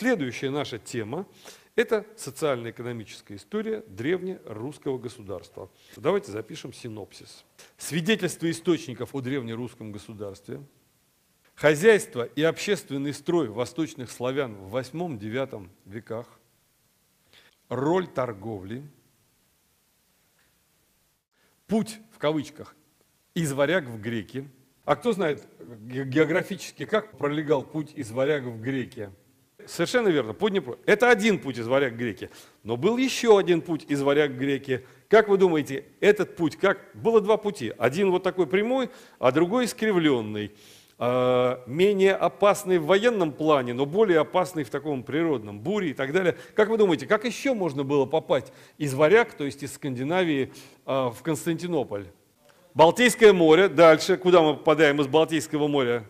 следующая наша тема – это социально-экономическая история древнерусского государства. Давайте запишем синопсис. Свидетельства источников о древнерусском государстве, хозяйство и общественный строй восточных славян в VIII-IX веках, роль торговли, путь, в кавычках, из варяг в греки. А кто знает географически, как пролегал путь из варяг в греки? Совершенно верно, по Днепру. Это один путь из варяг в греки. Но был еще один путь из варяг в греки. Как вы думаете, этот путь, как? Было два пути. Один вот такой прямой, а другой искривленный. Менее опасный в военном плане, но более опасный в таком природном, буре и так далее. Как вы думаете, как еще можно было попасть из варяг, то есть из Скандинавии, в Константинополь? Балтийское море, дальше, куда мы попадаем из Балтийского моря?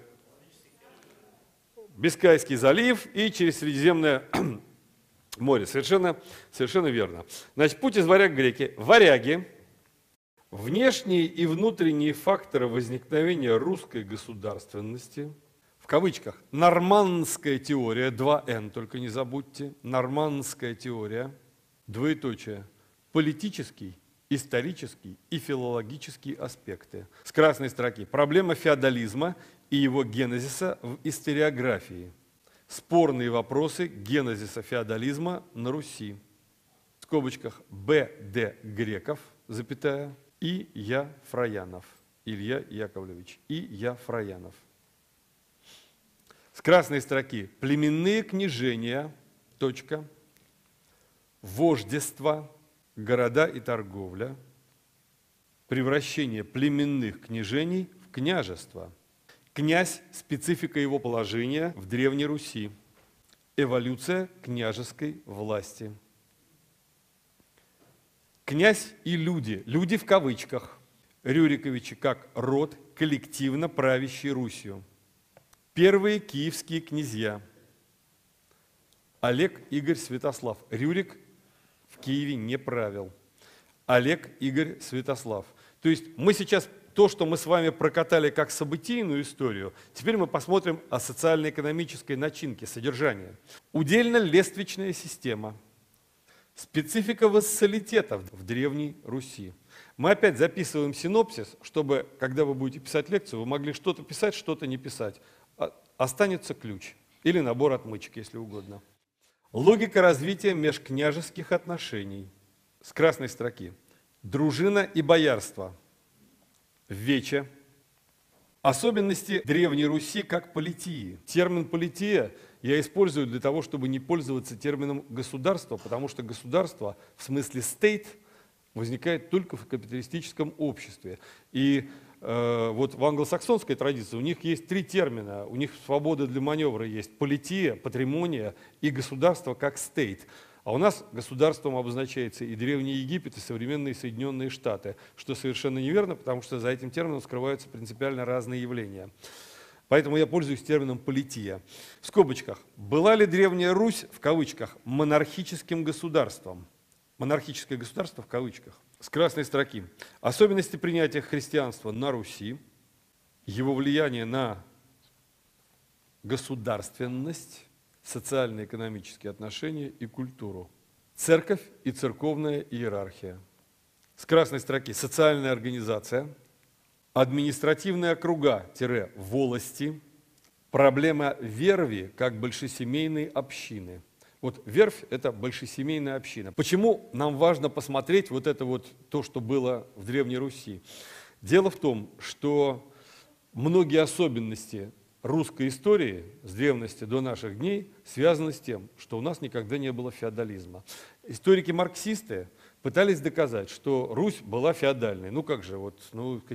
Бискайский залив и через Средиземное море. Совершенно верно. Значит, путь из варяг в греки. Варяги. Внешние и внутренние факторы возникновения русской государственности, в кавычках, нормандская теория, 2Н, только не забудьте, нормандская теория, двоеточие, политический, исторический и филологические аспекты. С красной строки. Проблема феодализма и его генезиса в историографии. Спорные вопросы генезиса феодализма на Руси. В скобочках Б.Д. Греков, запятая, и Я. Фраянов, Илья Яковлевич, и Я. Фраянов. С красной строки племенные княжения, точка, вождество, города и торговля, превращение племенных княжений в княжество, князь, специфика его положения в Древней Руси, эволюция княжеской власти. Князь и люди, люди в кавычках, Рюриковичи как род, коллективно правящий Русью. Первые киевские князья. Олег, Игорь, Святослав. Рюрик в Киеве не правил. Олег, Игорь, Святослав. То есть мы сейчас то, что мы с вами прокатали как событийную историю, теперь мы посмотрим о социально-экономической начинке, содержании. Удельно-лествичная система. Специфика вассалитета в Древней Руси. Мы опять записываем синопсис, чтобы, когда вы будете писать лекцию, вы могли что-то писать, что-то не писать. Останется ключ или набор отмычек, если угодно. Логика развития межкняжеских отношений. С красной строки. Дружина и боярство. Вече. Особенности Древней Руси как политии. Термин полития я использую для того, чтобы не пользоваться термином государство, потому что государство в смысле state возникает только в капиталистическом обществе. И вот в англосаксонской традиции у них есть три термина. У них свобода для маневра есть полития, патримония и государство как state. А у нас государством обозначается и Древний Египет, и современные Соединенные Штаты, что совершенно неверно, потому что за этим термином скрываются принципиально разные явления. Поэтому я пользуюсь термином полития. В скобочках. Была ли Древняя Русь, в кавычках, монархическим государством? Монархическое государство в кавычках. С красной строки. Особенности принятия христианства на Руси, его влияние на государственность, социально-экономические отношения и культуру. Церковь и церковная иерархия. С красной строки. Социальная организация. Административные округа-волости, проблема верви как большесемейной общины. Вот верфь – это большесемейная община. Почему нам важно посмотреть вот это вот то, что было в Древней Руси? Дело в том, что многие особенности русской истории с древности до наших дней связаны с тем, что у нас никогда не было феодализма. Историки-марксисты пытались доказать, что Русь была феодальной. Ну как же, вот,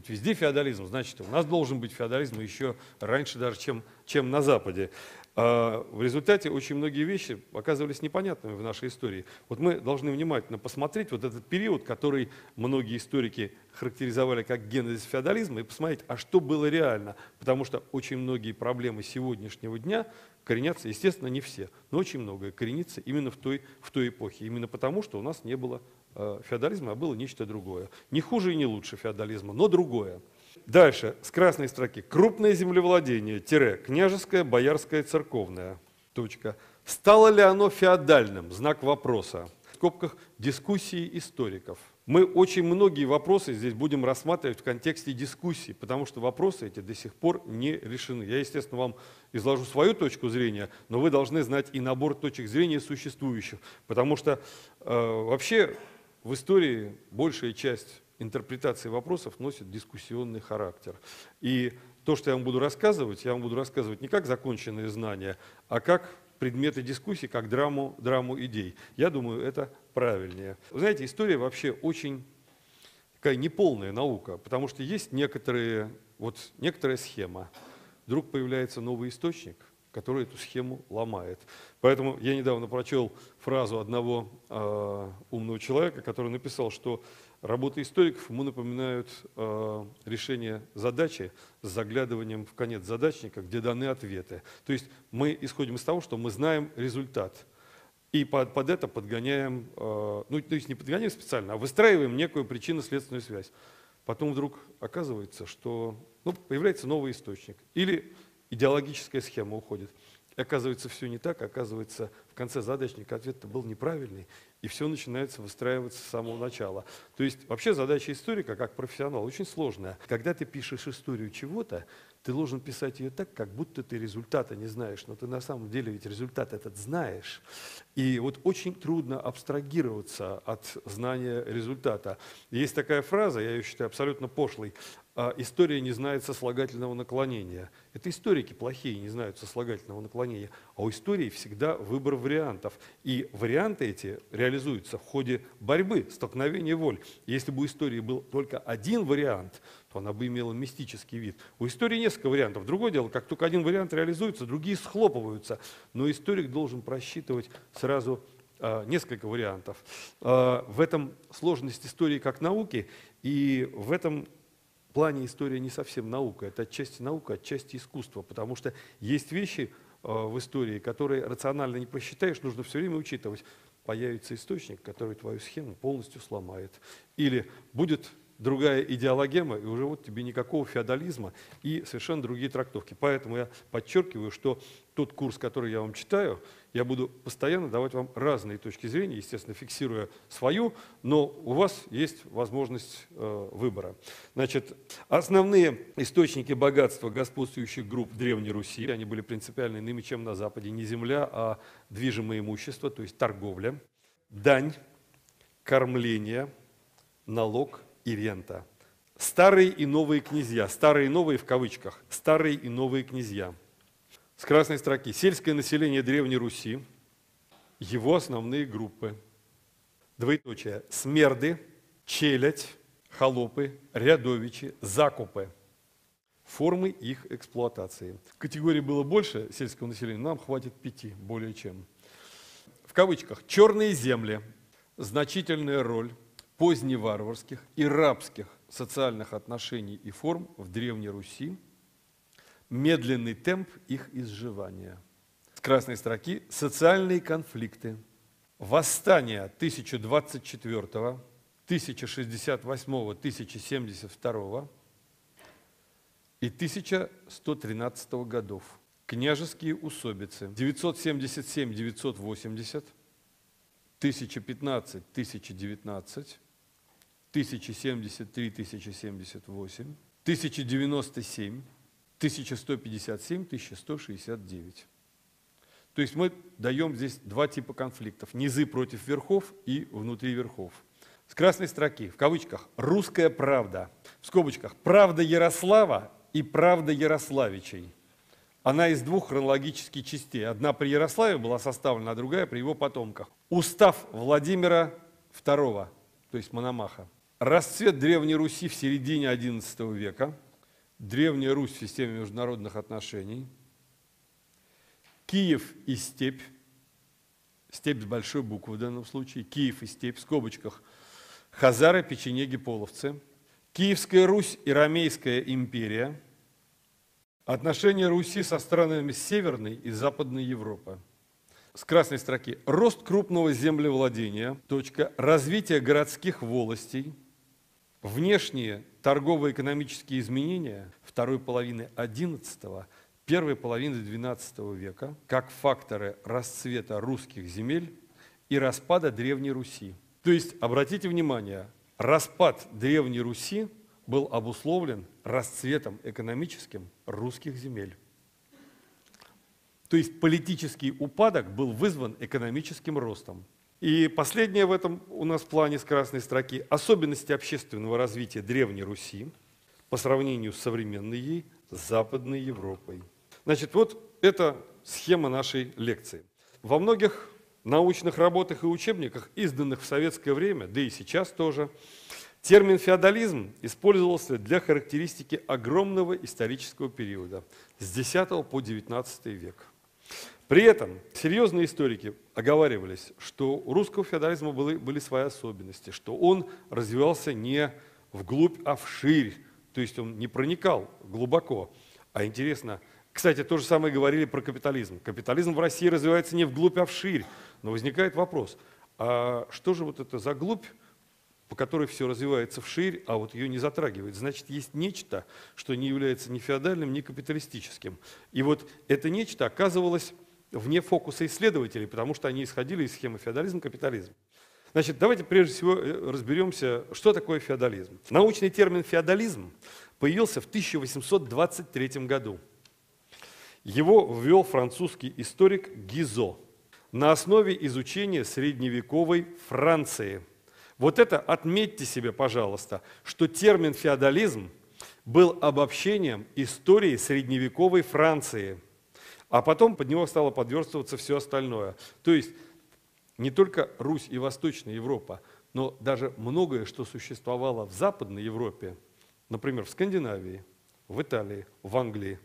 везде феодализм, значит, у нас должен быть феодализм еще раньше даже, чем на Западе. А в результате очень многие вещи оказывались непонятными в нашей истории. Вот мы должны внимательно посмотреть вот этот период, который многие историки характеризовали как генезис феодализма, и посмотреть, а что было реально. Потому что очень многие проблемы сегодняшнего дня коренятся, естественно, не все, но очень многое коренится именно в той эпохе. Именно потому, что у нас не было феодализма, а было нечто другое. Не хуже и не лучше феодализма, но другое. Дальше, с красной строки. Крупное землевладение, княжеское, боярское, церковное. Точка. Стало ли оно феодальным? Знак вопроса. В скобках дискуссии историков. Мы очень многие вопросы здесь будем рассматривать в контексте дискуссий, потому что вопросы эти до сих пор не решены. Я, естественно, вам изложу свою точку зрения, но вы должны знать и набор точек зрения существующих, потому что вообще в истории большая часть интерпретации вопросов носит дискуссионный характер. И то, что я вам буду рассказывать не как законченные знания, а как предметы дискуссий, как драму идей. Я думаю, это правильнее. Вы знаете, история вообще очень такая неполная наука, потому что есть некоторая схема. Вдруг появляется новый источник, который эту схему ломает. Поэтому я недавно прочел фразу одного умного человека, который написал, что работы историков ему напоминают решение задачи с заглядыванием в конец задачника, где даны ответы. То есть мы исходим из того, что мы знаем результат. И под это подгоняем, то есть не подгоняем специально, а выстраиваем некую причинно-следственную связь. Потом вдруг оказывается, что появляется новый источник. Или идеологическая схема уходит. И оказывается, все не так, оказывается, в конце задачника ответ-то был неправильный, и все начинается выстраиваться с самого начала. То есть вообще задача историка, как профессионала, очень сложная. Когда ты пишешь историю чего-то, ты должен писать ее так, как будто ты результата не знаешь, но ты на самом деле ведь результат этот знаешь. И вот очень трудно абстрагироваться от знания результата. Есть такая фраза, я ее считаю абсолютно пошлой: история не знает сослагательного наклонения. Это историки плохие не знают сослагательного наклонения, а у истории всегда выбор вариантов. И варианты эти реализуются в ходе борьбы, столкновения воль. Если бы у истории был только один вариант, то она бы имела мистический вид. У истории несколько вариантов. Другое дело, как только один вариант реализуется, другие схлопываются. Но историк должен просчитывать сразу несколько вариантов. В этом сложность истории как науки, и в этом в плане история не совсем наука, это отчасти наука, отчасти искусство, потому что есть вещи в истории, которые рационально не просчитаешь, нужно все время учитывать. Появится источник, который твою схему полностью сломает. Или будет другая идеологема, и уже вот тебе никакого феодализма и совершенно другие трактовки. Поэтому я подчеркиваю, что тот курс, который я вам читаю, я буду постоянно давать вам разные точки зрения, естественно, фиксируя свою, но у вас есть возможность выбора. Значит, основные источники богатства господствующих групп Древней Руси, они были принципиально иными, чем на Западе. Не земля, а движимое имущество, то есть торговля, дань, кормление, налог и рента. Старые и новые князья, старые и новые в кавычках, старые и новые князья. С красной строки. Сельское население Древней Руси, его основные группы. Двоеточие. Смерды, челядь, холопы, рядовичи, закупы. Формы их эксплуатации. Категорий было больше сельского населения, нам хватит 5, более чем. В кавычках. Черные земли. Значительная роль поздневарварских и рабских социальных отношений и форм в Древней Руси, медленный темп их изживания. С красной строки социальные конфликты, восстания 1024, 1068, 1072 и 1113 годов, княжеские усобицы 977-980, 1015-1019, 1073-1078, 1097, 1157-1169. То есть мы даем здесь два типа конфликтов. Низы против верхов и внутри верхов. С красной строки, в кавычках, «русская правда», в скобочках, «правда Ярослава» и «правда Ярославичей». Она из двух хронологических частей. Одна при Ярославе была составлена, а другая при его потомках. Устав Владимира II, то есть Мономаха. Расцвет Древней Руси в середине XI века. Древняя Русь в системе международных отношений. Киев и степь. Степь с большой буквы в данном случае. Киев и степь, в скобочках. Хазары, печенеги, половцы. Киевская Русь и Ромейская империя. Отношения Руси со странами Северной и Западной Европы. С красной строки. Рост крупного землевладения. Точка. Развитие городских волостей. Внешние торгово-экономические изменения второй половины XI, первой половины XII века как факторы расцвета русских земель и распада Древней Руси. То есть, обратите внимание, распад Древней Руси был обусловлен расцветом экономическим русских земель. То есть политический упадок был вызван экономическим ростом. И последнее в этом у нас плане с красной строки – особенности общественного развития Древней Руси по сравнению с современной ей Западной Европой. Значит, вот это схема нашей лекции. Во многих научных работах и учебниках, изданных в советское время, да и сейчас тоже, термин «феодализм» использовался для характеристики огромного исторического периода с X по XIX век. При этом серьезные историки оговаривались, что у русского феодализма были свои особенности, что он развивался не вглубь, а вширь, то есть он не проникал глубоко. А интересно, кстати, то же самое говорили про капитализм. Капитализм в России развивается не вглубь, а вширь. Но возникает вопрос, а что же вот это за глубь, по которой все развивается вширь, а вот ее не затрагивает? Значит, есть нечто, что не является ни феодальным, ни капиталистическим. И вот это нечто оказывалось вне фокуса исследователей, потому что они исходили из схемы феодализм-капитализм. Значит, давайте прежде всего разберемся, что такое феодализм. Научный термин «феодализм» появился в 1823 году. Его ввел французский историк Гизо на основе изучения средневековой Франции. Вот это отметьте себе, пожалуйста, что термин «феодализм» был обобщением истории средневековой Франции, а потом под него стало подверстываться все остальное. То есть не только Русь и Восточная Европа, но даже многое, что существовало в Западной Европе, например, в Скандинавии, в Италии, в Англии,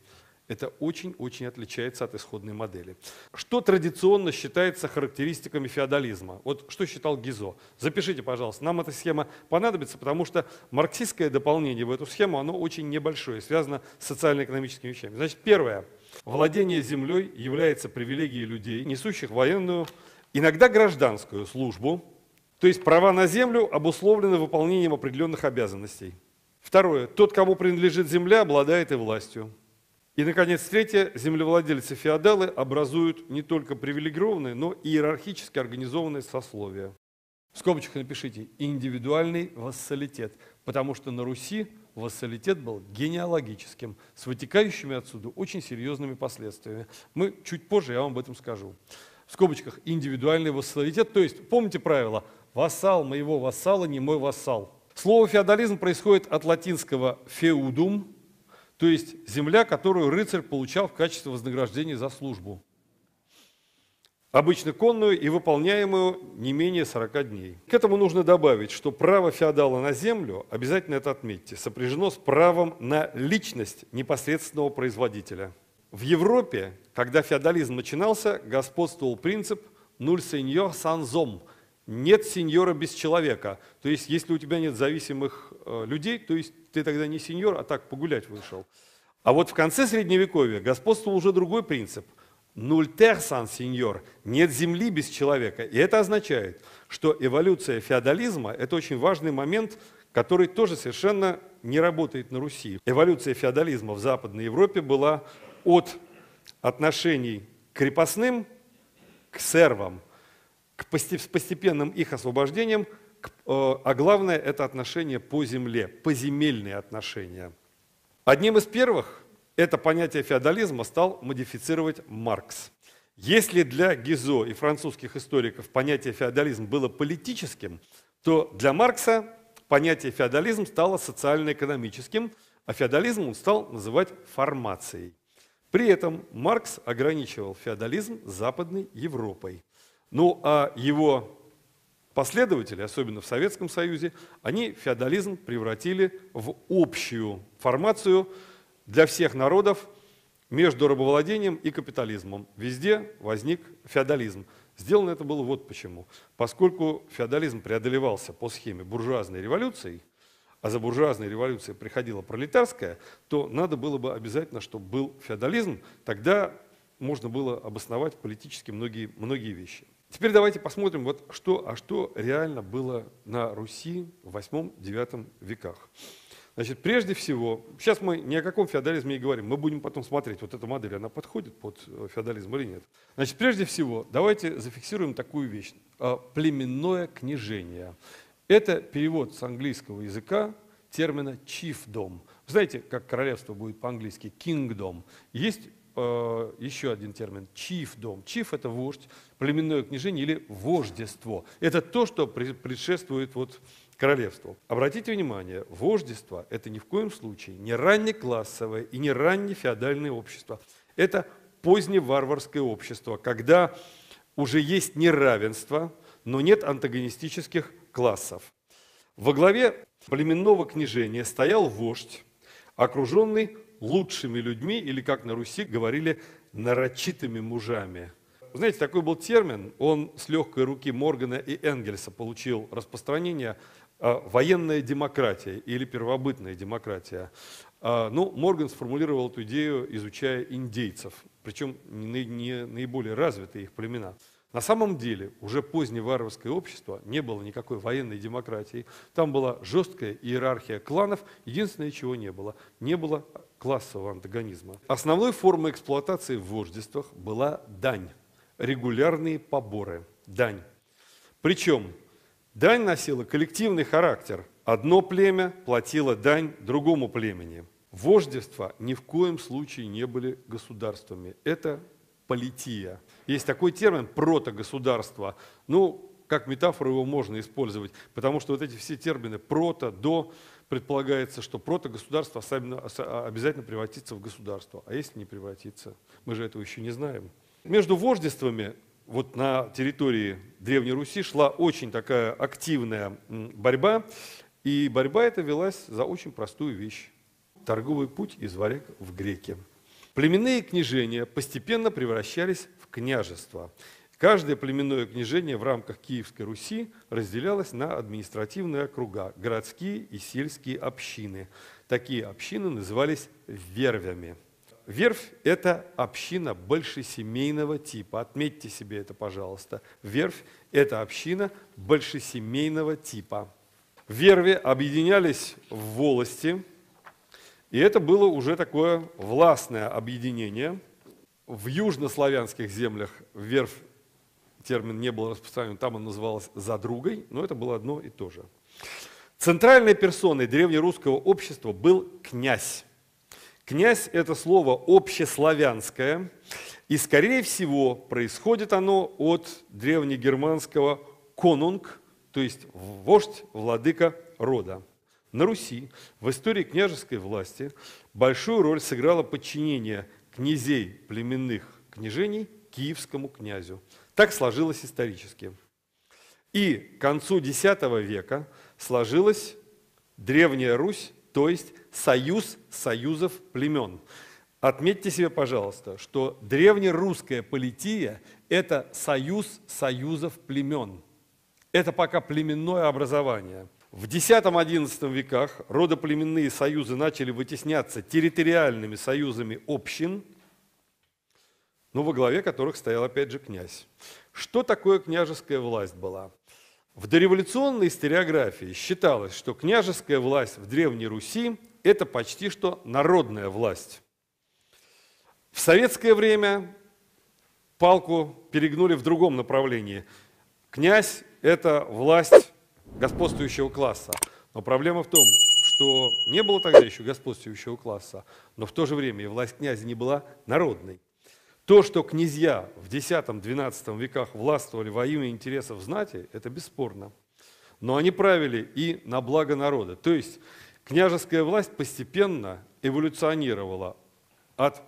это очень-очень отличается от исходной модели. Что традиционно считается характеристиками феодализма? Вот что считал Гизо. Запишите, пожалуйста. Нам эта схема понадобится, потому что марксистское дополнение в эту схему, оно очень небольшое, связано с социально-экономическими вещами. Значит, первое. Владение землей является привилегией людей, несущих военную, иногда гражданскую службу. То есть права на землю обусловлены выполнением определенных обязанностей. Второе. Тот, кому принадлежит земля, обладает и властью. И, наконец, третье. Землевладельцы-феодалы образуют не только привилегированные, но и иерархически организованные сословия. В скобочках напишите «индивидуальный вассалитет», потому что на Руси вассалитет был генеалогическим, с вытекающими отсюда очень серьезными последствиями. Мы чуть позже, я вам об этом скажу. В скобочках «индивидуальный вассалитет», то есть, помните правило, вассал моего вассала не мой вассал. Слово «феодализм» происходит от латинского «feudum», то есть земля, которую рыцарь получал в качестве вознаграждения за службу. Обычно конную и выполняемую не менее 40 дней. К этому нужно добавить, что право феодала на землю, обязательно это отметьте, сопряжено с правом на личность непосредственного производителя. В Европе, когда феодализм начинался, господствовал принцип «nul senior sans homme» – «нет сеньора без человека». То есть, если у тебя нет зависимых людей, то есть ты тогда не сеньор, а так погулять вышел. А вот в конце Средневековья господствовал уже другой принцип – «nul terre sans senior» – «нет земли без человека». И это означает, что эволюция феодализма – это очень важный момент, который тоже совершенно не работает на Руси. Эволюция феодализма в Западной Европе была от отношений к крепостным, к сервам, с постепенным их освобождением, а главное – это отношения по земле, поземельные отношения. Одним из первых это понятие феодализма стал модифицировать Маркс. Если для Гизо и французских историков понятие феодализм было политическим, то для Маркса понятие феодализм стало социально-экономическим, а феодализм он стал называть формацией. При этом Маркс ограничивал феодализм Западной Европой. Ну а его последователи, особенно в Советском Союзе, они феодализм превратили в общую формацию для всех народов между рабовладением и капитализмом. Везде возник феодализм. Сделано это было вот почему. Поскольку феодализм преодолевался по схеме буржуазной революции, а за буржуазной революцией приходила пролетарская, то надо было бы обязательно, чтобы был феодализм, тогда можно было обосновать политически многие вещи. Теперь давайте посмотрим, что реально было на Руси в 8-9 веках. Значит, прежде всего, сейчас мы ни о каком феодализме не говорим, мы будем потом смотреть, вот эта модель, она подходит под феодализм или нет. Значит, прежде всего, давайте зафиксируем такую вещь. Племенное княжение. Это перевод с английского языка термина chiefdom. Знаете, как королевство будет по-английски? Kingdom. Есть еще один термин – chiefdom. Chief – это вождь, племенное княжение или вождество. Это то, что предшествует вот королевству. Обратите внимание, вождество – это ни в коем случае не раннеклассовое и не раннефеодальное общество. Это поздневарварское общество, когда уже есть неравенство, но нет антагонистических классов. Во главе племенного княжения стоял вождь, окруженный лучшими людьми, или, как на Руси говорили, нарочитыми мужами. Знаете, такой был термин, он с легкой руки Моргана и Энгельса получил распространение «военная демократия» или «первобытная демократия». Ну, Морган сформулировал эту идею, изучая индейцев, причем не наиболее развитые их племена. На самом деле, уже позднее варварское общество, не было никакой военной демократии. Там была жесткая иерархия кланов. Единственное, чего не было классового антагонизма. Основной формой эксплуатации в вождествах была дань, регулярные поборы, дань. Причем дань носила коллективный характер. Одно племя платило дань другому племени. Вождества ни в коем случае не были государствами. Это полития. Есть такой термин протогосударство. Ну, как метафору его можно использовать, потому что вот эти все термины прото, до, предполагается, что протогосударство обязательно превратится в государство. А если не превратится? Мы же этого еще не знаем. Между вождествами вот на территории Древней Руси шла очень такая активная борьба, и борьба эта велась за очень простую вещь. Торговый путь из варяг в греки. Племенные княжения постепенно превращались в княжества. Каждое племенное княжение в рамках Киевской Руси разделялось на административные округа, городские и сельские общины. Такие общины назывались вервями. Вервь – это община большесемейного типа. Отметьте себе это, пожалуйста. Вервь – это община большесемейного типа. Верви объединялись в волости, и это было уже такое властное объединение. В южнославянских землях вервь термин не был распространен, там он назывался задругой, но это было одно и то же. Центральной персоной древнерусского общества был князь. Князь – это слово общеславянское, и, скорее всего, происходит оно от древнегерманского «конунг», то есть вождь, владыка рода. На Руси в истории княжеской власти большую роль сыграло подчинение князей племенных княжений киевскому князю. Так сложилось исторически. И к концу X века сложилась Древняя Русь, то есть союз союзов племен. Отметьте себе, пожалуйста, что древнерусская полития – это союз союзов племен. Это пока племенное образование. В X-XI веках родоплеменные союзы начали вытесняться территориальными союзами общин, но во главе которых стоял опять же князь. Что такое княжеская власть была? В дореволюционной историографии считалось, что княжеская власть в Древней Руси – это почти что народная власть. В советское время палку перегнули в другом направлении. Князь – это власть господствующего класса. Но проблема в том, что не было тогда еще господствующего класса, но в то же время и власть князя не была народной. То, что князья в X-XII веках властвовали во имя интересов знати, это бесспорно. Но они правили и на благо народа. То есть княжеская власть постепенно эволюционировала от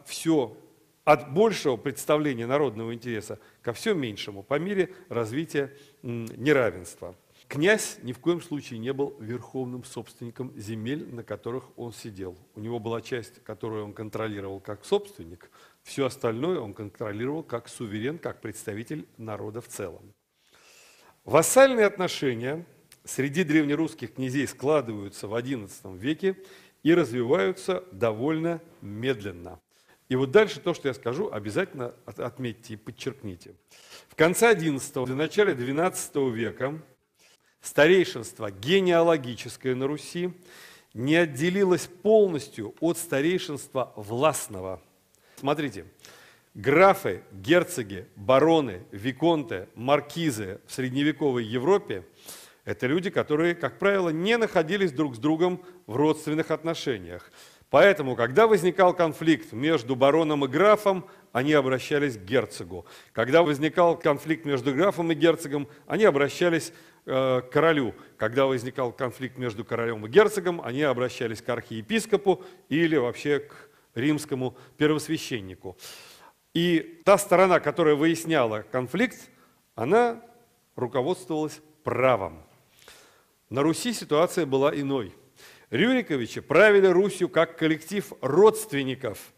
большего представления народного интереса ко все меньшему по мере развития неравенства. Князь ни в коем случае не был верховным собственником земель, на которых он сидел. У него была часть, которую он контролировал как собственник, все остальное он контролировал как суверен, как представитель народа в целом. Вассальные отношения среди древнерусских князей складываются в XI веке и развиваются довольно медленно. И вот дальше то, что я скажу, обязательно отметьте и подчеркните. В конце XI, в начале XII века старейшинство генеалогическое на Руси не отделилось полностью от старейшинства властного. Смотрите, графы, герцоги, бароны, виконты, маркизы в средневековой Европе – это люди, которые, как правило, не находились друг с другом в родственных отношениях. Поэтому, когда возникал конфликт между бароном и графом, они обращались к герцогу. Когда возникал конфликт между графом и герцогом, они обращались к королю. Когда возникал конфликт между королем и герцогом, они обращались к архиепископу или вообще к римскому первосвященнику. И та сторона, которая выясняла конфликт, она руководствовалась правом. На Руси ситуация была иной. Рюриковичи правили Русью как коллектив родственников,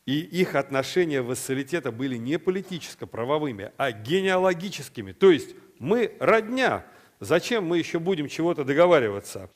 и их отношения вассалитета были не политическо-правовыми, а генеалогическими. То есть мы родня, зачем мы еще будем чего-то договариваться?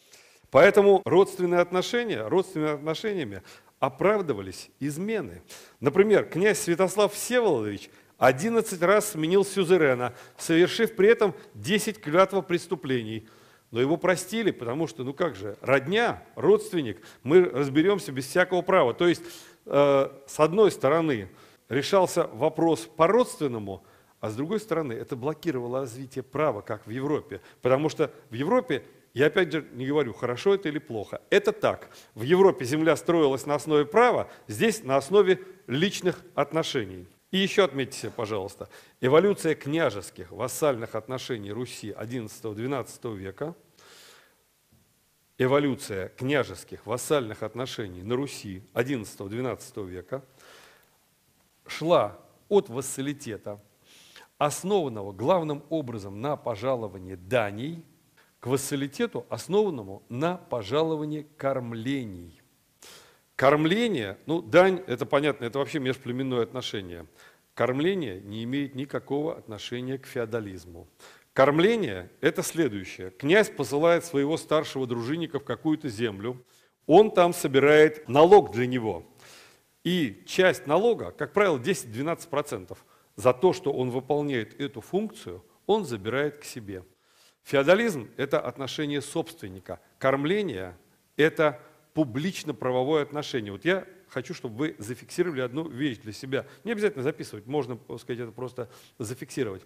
Поэтому родственными отношениями оправдывались измены. Например, князь Святослав Всеволодович 11 раз сменил сюзерена, совершив при этом 10 клятвопреступлений. Но его простили, потому что, ну как же, родня, родственник, мы разберемся без всякого права. То есть, с одной стороны, решался вопрос по-родственному, а с другой стороны, это блокировало развитие права, как в Европе. Потому что в Европе, я опять же не говорю, хорошо это или плохо, это так. В Европе земля строилась на основе права, здесь на основе личных отношений. И еще отметьте себе, пожалуйста, эволюция княжеских вассальных отношений Руси XI-XII века, эволюция княжеских вассальных отношений на Руси XI-XII века шла от вассалитета, основанного главным образом на пожаловании даний, к вассалитету, основанному на пожаловании кормлений. Кормление, ну, дань, это понятно, это вообще межплеменное отношение. Кормление не имеет никакого отношения к феодализму. Кормление – это следующее. Князь посылает своего старшего дружинника в какую-то землю, он там собирает налог для него. И часть налога, как правило, 10-12%, за то, что он выполняет эту функцию, он забирает к себе. Феодализм – это отношение собственника. Кормление – это публично-правовое отношение. Вот я хочу, чтобы вы зафиксировали одну вещь для себя. Не обязательно записывать, можно, так сказать, это просто зафиксировать.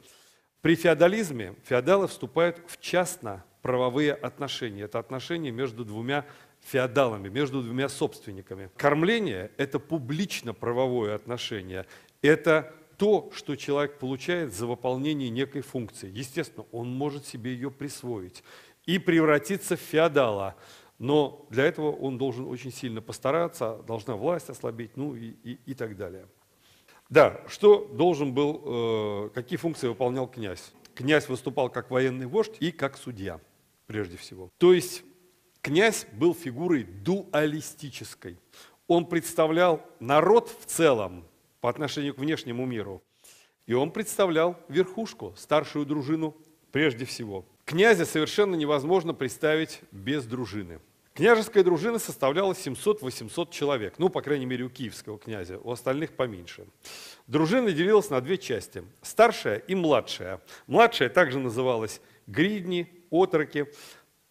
При феодализме феодалы вступают в частно-правовые отношения. Это отношения между двумя феодалами, между двумя собственниками. Кормление – это публично-правовое отношение. Это то, что человек получает за выполнение некой функции. Естественно, он может себе ее присвоить и превратиться в феодала. Но для этого он должен очень сильно постараться, должна власть ослабеть, ну и так далее. Да, что должен был, какие функции выполнял князь? Князь выступал как военный вождь и как судья, прежде всего. То есть князь был фигурой дуалистической. Он представлял народ в целом по отношению к внешнему миру, и он представлял верхушку, старшую дружину прежде всего. Князя совершенно невозможно представить без дружины. Княжеская дружина составляла 700-800 человек, ну, по крайней мере, у киевского князя, у остальных поменьше. Дружина делилась на две части – старшая и младшая. Младшая также называлась гридни, отроки.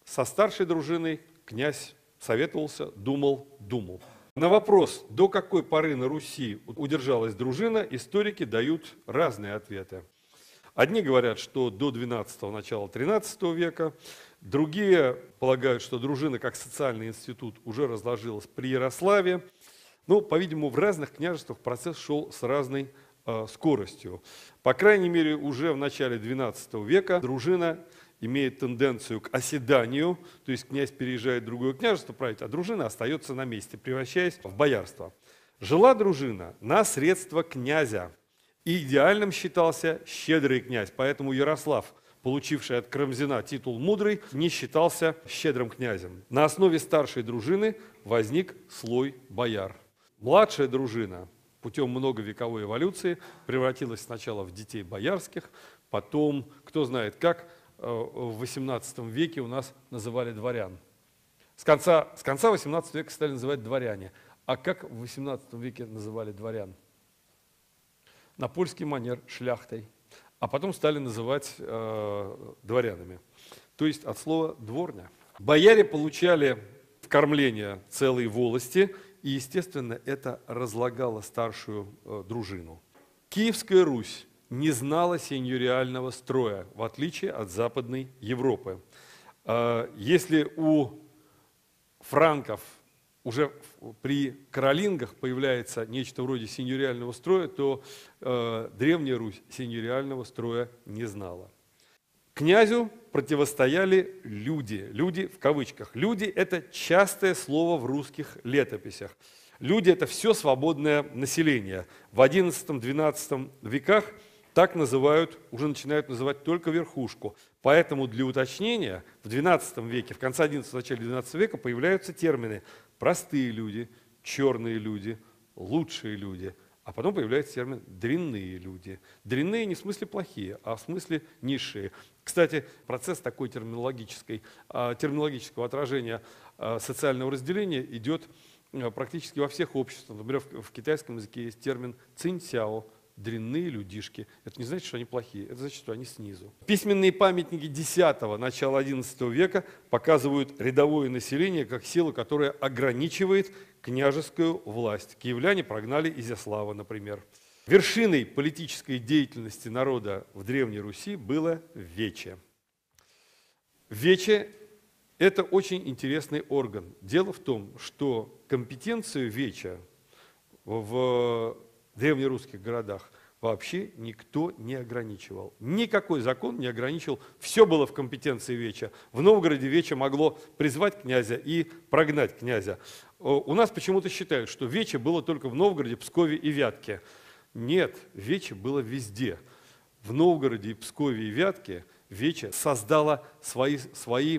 Со старшей дружиной князь советовался, думал. На вопрос, до какой поры на Руси удержалась дружина, историки дают разные ответы. Одни говорят, что до 12-го, начала 13 века, другие полагают, что дружина как социальный институт уже разложилась при Ярославе. Ну, по-видимому, в разных княжествах процесс шел с разной скоростью. По крайней мере, уже в начале 12 века дружина имеет тенденцию к оседанию, то есть князь переезжает в другое княжество править, а дружина остается на месте, превращаясь в боярство. Жила дружина на средства князя. И идеальным считался щедрый князь, поэтому Ярослав, получивший от Карамзина титул «мудрый», не считался щедрым князем. На основе старшей дружины возник слой бояр. Младшая дружина путем многовековой эволюции превратилась сначала в детей боярских, потом, кто знает как, в XVIII веке у нас называли дворян. С конца XVIII века стали называть дворяне. А как в XVIII веке называли дворян? На польский манер шляхтой, а потом стали называть дворянами, то есть от слова «дворня». Бояре получали кормления целой волости, и, естественно, это разлагало старшую дружину. Киевская Русь не знала сеньориального строя, в отличие от Западной Европы. Если у франков уже при каролингах появляется нечто вроде сеньориального строя, то Древняя Русь сеньориального строя не знала. Князю противостояли люди, люди в кавычках. Люди – это частое слово в русских летописях. Люди – это все свободное население. В XI-XII веках так называют, уже начинают называть только верхушку. Поэтому для уточнения в XII веке, в конце XI, начале XII века появляются термины «простые люди», «черные люди», «лучшие люди». А потом появляется термин «дрянные люди». Дрянные не в смысле плохие, а в смысле низшие. Кстати, процесс такой терминологического отражения социального разделения идет практически во всех обществах. Например, в китайском языке есть термин «циньсяо», дрянные людишки. Это не значит, что они плохие, это значит, что они снизу. Письменные памятники X-го, начала XI века показывают рядовое население как силу, которая ограничивает княжескую власть. Киевляне прогнали Изяслава, например. Вершиной политической деятельности народа в Древней Руси было Вече. Вече – это очень интересный орган. Дело в том, что компетенцию Веча в древнерусских городах вообще никто не ограничивал. Никакой закон не ограничивал. Все было в компетенции Веча. В Новгороде Вече могло призвать князя и прогнать князя. У нас почему-то считают, что Вече было только в Новгороде, Пскове и Вятке. Нет, Вече было везде. В Новгороде, Пскове и Вятке Вече создала свои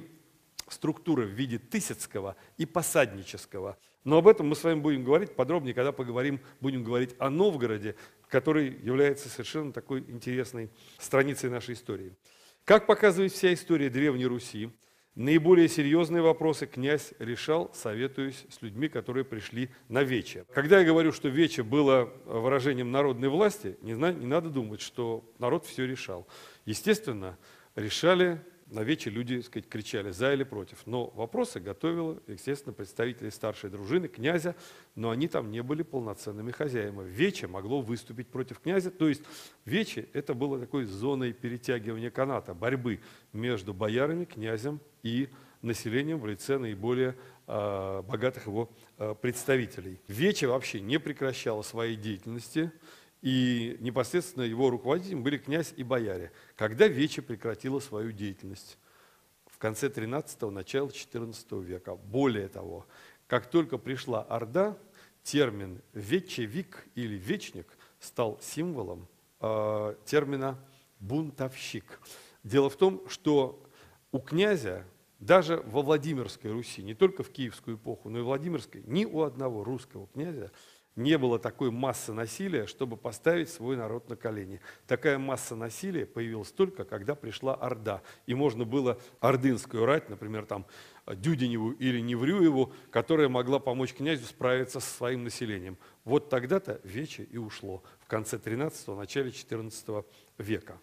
структуры в виде тысяцкого и посаднического. Но об этом мы с вами будем говорить подробнее, когда будем говорить о Новгороде, который является совершенно такой интересной страницей нашей истории. Как показывает вся история Древней Руси, наиболее серьезные вопросы князь решал, советуясь с людьми, которые пришли на Вече. Когда я говорю, что Вече было выражением народной власти, не надо думать, что народ все решал. Естественно, решали на Вече люди, так сказать, кричали за или против. Но вопросы готовила, естественно, представители старшей дружины, князя, но они там не были полноценными хозяевами. Вече могло выступить против князя, то есть Вече это было такой зоной перетягивания каната, борьбы между боярами, князем и населением в лице наиболее богатых его представителей. Вече вообще не прекращало своей деятельности, и непосредственно его руководителями были князь и бояре. Когда Вече прекратила свою деятельность? В конце XIII – начало XIV века. Более того, как только пришла Орда, термин «вечевик» или «вечник» стал символом термина «бунтовщик». Дело в том, что у князя даже во Владимирской Руси, не только в киевскую эпоху, но и в Владимирской, ни у одного русского князя не было такой массы насилия, чтобы поставить свой народ на колени. Такая масса насилия появилась только, когда пришла Орда. И можно было ордынскую рать, например, там, Дюдиневу или Неврюеву, которая могла помочь князю справиться со своим населением. Вот тогда-то Вече и ушло, в конце XIII – начале XIV века.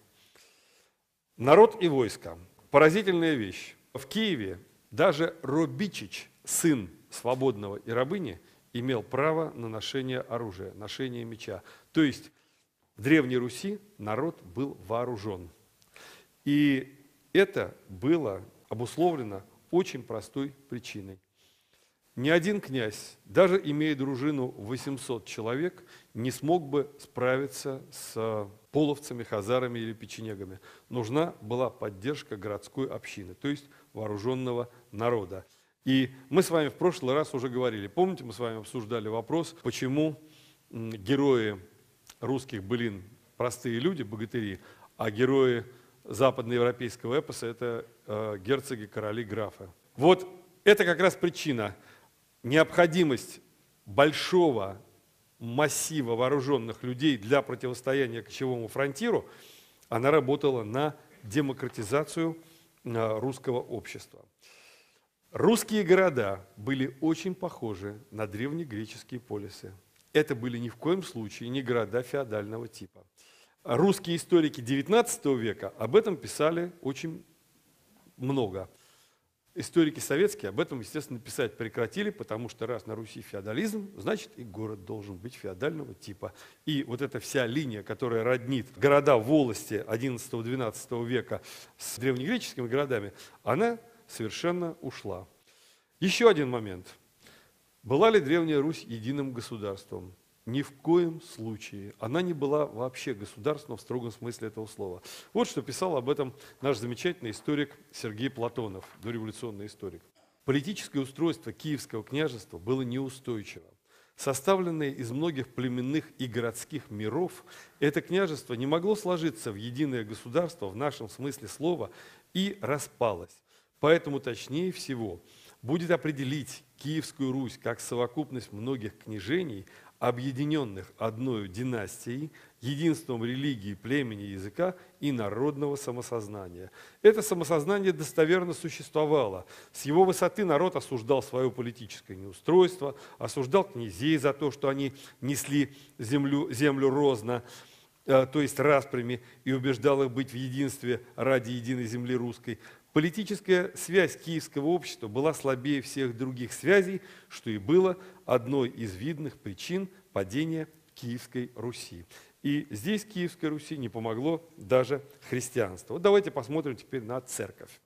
Народ и войско. Поразительная вещь. В Киеве даже Робичич, сын свободного и рабыни, имел право на ношение оружия, ношение меча. То есть в Древней Руси народ был вооружен. И это было обусловлено очень простой причиной. Ни один князь, даже имея дружину в 800 человек, не смог бы справиться с половцами, хазарами или печенегами. Нужна была поддержка городской общины, то есть вооруженного народа. И мы с вами в прошлый раз уже говорили, помните, мы с вами обсуждали вопрос, почему герои русских былин простые люди, богатыри, а герои западноевропейского эпоса – это герцоги, короли, графы. Вот это как раз причина, необходимость большого массива вооруженных людей для противостояния кочевому фронтиру, она работала на демократизацию русского общества. Русские города были очень похожи на древнегреческие полисы. Это были ни в коем случае не города феодального типа. Русские историки XIX века об этом писали очень много. историки советские об этом, естественно, писать прекратили, потому что раз на Руси феодализм, значит и город должен быть феодального типа. И вот эта вся линия, которая роднит города волости XI-XII века с древнегреческими городами, она совершенно ушла. Еще один момент. Была ли Древняя Русь единым государством? Ни в коем случае. Она не была вообще государством в строгом смысле этого слова. Вот что писал об этом наш замечательный историк Сергей Платонов, дореволюционный историк. Политическое устройство Киевского княжества было неустойчиво. Составленное из многих племенных и городских миров, это княжество не могло сложиться в единое государство в нашем смысле слова и распалось. Поэтому точнее всего будет определить Киевскую Русь как совокупность многих княжений, объединенных одной династией, единством религии, племени, языка и народного самосознания. Это самосознание достоверно существовало. С его высоты народ осуждал свое политическое неустройство, осуждал князей за то, что они несли землю розно, то есть распрями, и убеждал их быть в единстве ради единой земли русской. Политическая связь киевского общества была слабее всех других связей, что и было одной из видных причин падения Киевской Руси. И здесь Киевской Руси не помогло даже христианство. Вот давайте посмотрим теперь на церковь.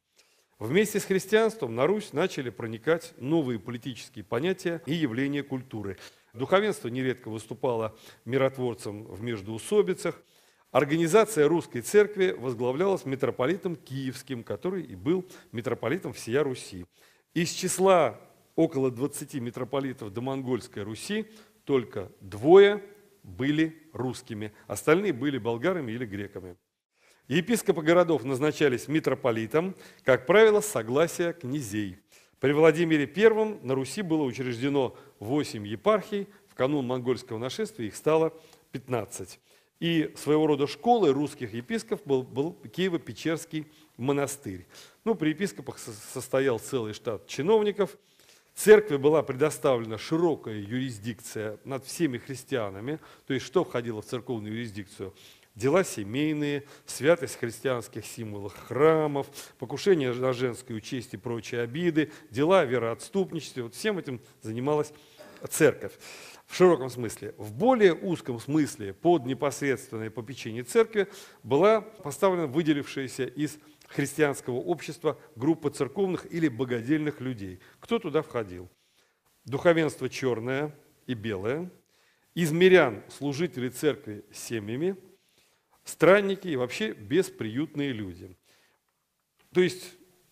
Вместе с христианством на Русь начали проникать новые политические понятия и явления культуры. Духовенство нередко выступало миротворцем в междоусобицах. Организация русской церкви возглавлялась митрополитом Киевским, который и был митрополитом всея Руси. Из числа около 20 митрополитов Домонгольской Руси только 2 были русскими, остальные были болгарами или греками. Епископы городов назначались митрополитом, как правило, с согласия князей. При Владимире I на Руси было учреждено 8 епархий, в канун монгольского нашествия их стало 15. И своего рода школой русских епископов был Киево-Печерский монастырь. При епископах состоял целый штат чиновников. Церкви была предоставлена широкая юрисдикция над всеми христианами. То есть что входило в церковную юрисдикцию? Дела семейные, святость христианских символов храмов, покушение на женскую честь и прочие обиды, дела о вероотступничестве. Вот всем этим занималась церковь. В широком смысле. В более узком смысле под непосредственное попечение церкви была поставлена выделившаяся из христианского общества группа церковных или богодельных людей. Кто туда входил? Духовенство черное и белое, из мирян служители церкви с семьями, странники и вообще бесприютные люди. То есть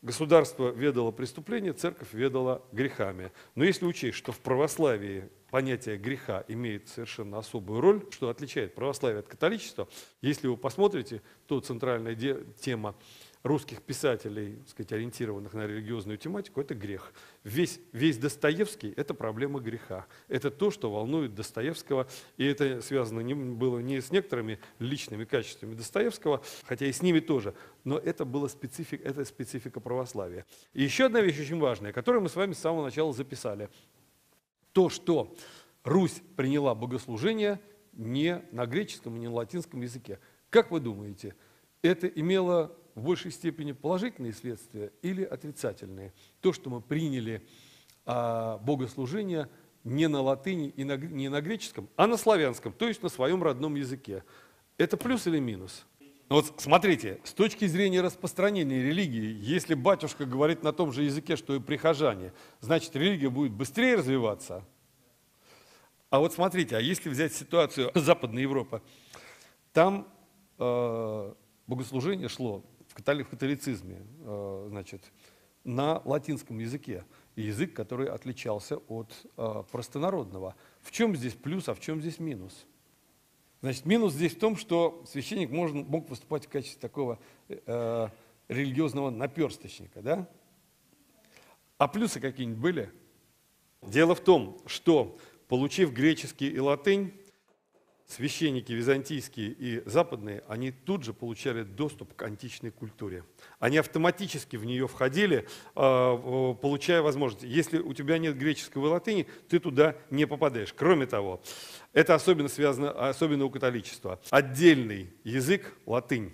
государство ведало преступления, церковь ведала грехами. Но если учесть, что в православии понятие греха имеет совершенно особую роль, что отличает православие от католичества, если вы посмотрите, то центральная тема русских писателей, так сказать, ориентированных на религиозную тематику, это грех. Весь Достоевский – это проблема греха. Это то, что волнует Достоевского, и это связано было не с некоторыми личными качествами Достоевского, хотя и с ними тоже, но это была специфика православия. И еще одна вещь очень важная, которую мы с вами с самого начала записали. То, что Русь приняла богослужение не на греческом и не на латинском языке. Как вы думаете, это имело в большей степени положительные следствия или отрицательные? То, что мы приняли богослужение не на латыни и не на греческом, а на славянском, то есть на своем родном языке. Это плюс или минус? Вот смотрите, с точки зрения распространения религии, если батюшка говорит на том же языке, что и прихожане, значит, религия будет быстрее развиваться. А вот смотрите, а если взять ситуацию Западной Европы, там богослужение шло в католицизме, значит, на латинском языке, язык, который отличался от простонародного. В чем здесь плюс, а в чем здесь минус? Значит, минус здесь в том, что священник мог выступать в качестве такого религиозного наперсточника, да? А плюсы какие-нибудь были? Дело в том, что, получив греческий и латынь, священники византийские и западные, они тут же получали доступ к античной культуре. Они автоматически в нее входили, получая возможность. Если у тебя нет греческого и латыни, ты туда не попадаешь. Кроме того, это особенно связано, особенно у католичества. Отдельный язык, латынь,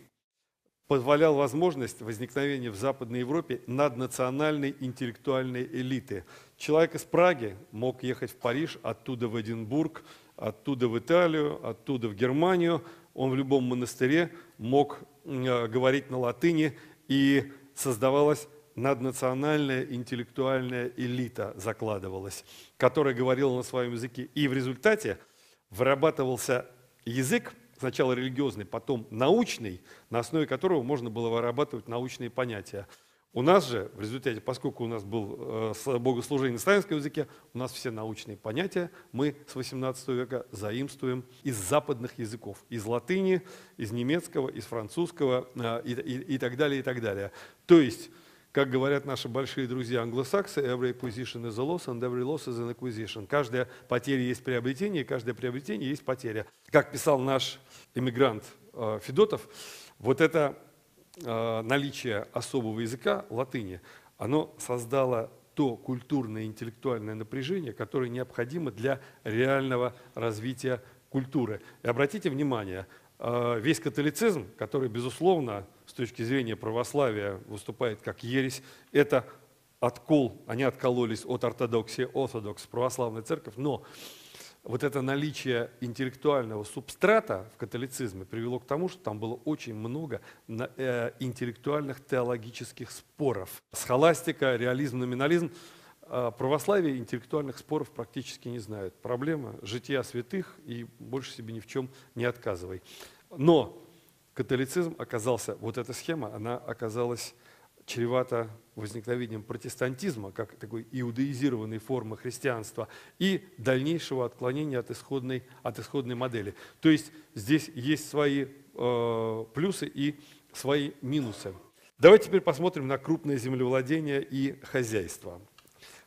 позволял возможность возникновения в Западной Европе наднациональной интеллектуальной элиты. Человек из Праги мог ехать в Париж, оттуда в Эдинбург, оттуда в Италию, оттуда в Германию. Он в любом монастыре мог говорить на латыни, и создавалась наднациональная интеллектуальная элита, закладывалась, которая говорила на своем языке. И в результате вырабатывался язык, сначала религиозный, потом научный, на основе которого можно было вырабатывать научные понятия. У нас же, в результате, поскольку у нас был богослужение на славянском языке, у нас все научные понятия мы с 18 века заимствуем из западных языков, из латыни, из немецкого, из французского и так далее, и так далее. То есть, как говорят наши большие друзья англосаксы, every acquisition is a loss and every loss is an acquisition. Каждая потеря есть приобретение, и каждое приобретение есть потеря. Как писал наш эмигрант Федотов, вот это наличие особого языка, латыни, оно создало то культурное и интеллектуальное напряжение, которое необходимо для реального развития культуры. И обратите внимание, весь католицизм, который, безусловно, с точки зрения православия выступает как ересь, это откол, они откололись от ортодоксии, православная церковь, но вот это наличие интеллектуального субстрата в католицизме привело к тому, что там было очень много интеллектуальных теологических споров. Схоластика, реализм, номинализм. Православие интеллектуальных споров практически не знает. Проблема жития святых, и больше себе ни в чем не отказывай. Но католицизм оказался, вот эта схема, она оказалась чревата возникновением протестантизма, как такой иудаизированной формы христианства, и дальнейшего отклонения от исходной модели. То есть здесь есть свои плюсы и свои минусы. Давайте теперь посмотрим на крупное землевладение и хозяйство.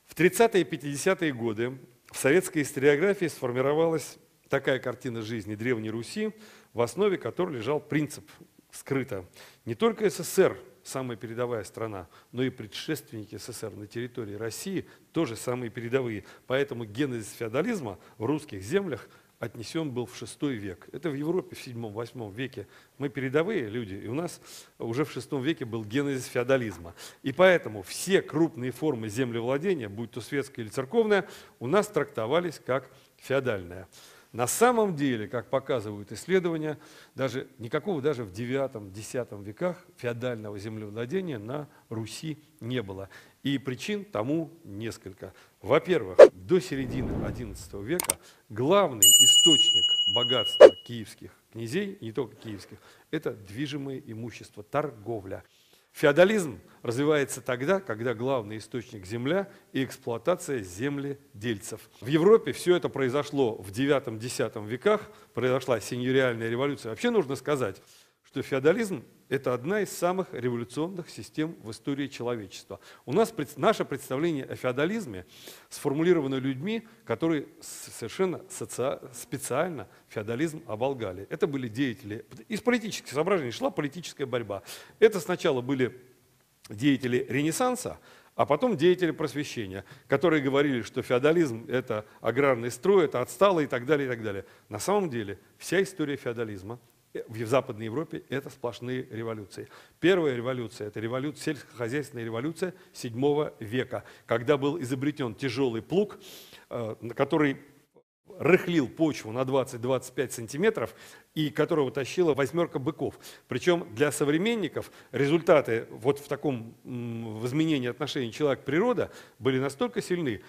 В 30-е и 50-е годы в советской историографии сформировалась такая картина жизни Древней Руси, в основе которой лежал принцип скрыто. Не только СССР самая передовая страна, но и предшественники СССР на территории России тоже самые передовые. Поэтому генезис феодализма в русских землях отнесен был в VI век. Это в Европе в VII-VIII веке. Мы передовые люди, и у нас уже в VI веке был генезис феодализма. И поэтому все крупные формы землевладения, будь то светская или церковная, у нас трактовались как феодальная. На самом деле, как показывают исследования, никакого даже в IX-X веках феодального землевладения на Руси не было. И причин тому несколько. Во-первых, до середины XI века главный источник богатства киевских князей, не только киевских, это движимое имущество, торговля. Феодализм развивается тогда, когда главный источник – земля и эксплуатация земледельцев. В Европе все это произошло в IX-X веках, произошла сеньориальная революция. Вообще нужно сказать, что феодализм – это одна из самых революционных систем в истории человечества. У нас наше представление о феодализме сформулировано людьми, которые совершенно специально феодализм оболгали. Это были деятели, из политических соображений шла политическая борьба. Это сначала были деятели Ренессанса, а потом деятели просвещения, которые говорили, что феодализм – это аграрный строй, это отстало и так далее, и так далее. На самом деле вся история феодализма в Западной Европе – это сплошные революции. Первая революция – это сельскохозяйственная революция VII века, когда был изобретен тяжелый плуг, который рыхлил почву на 20-25 сантиметров и которого тащила 8 быков. Причем для современников результаты вот в таком изменении отношений человек-природа были настолько сильны,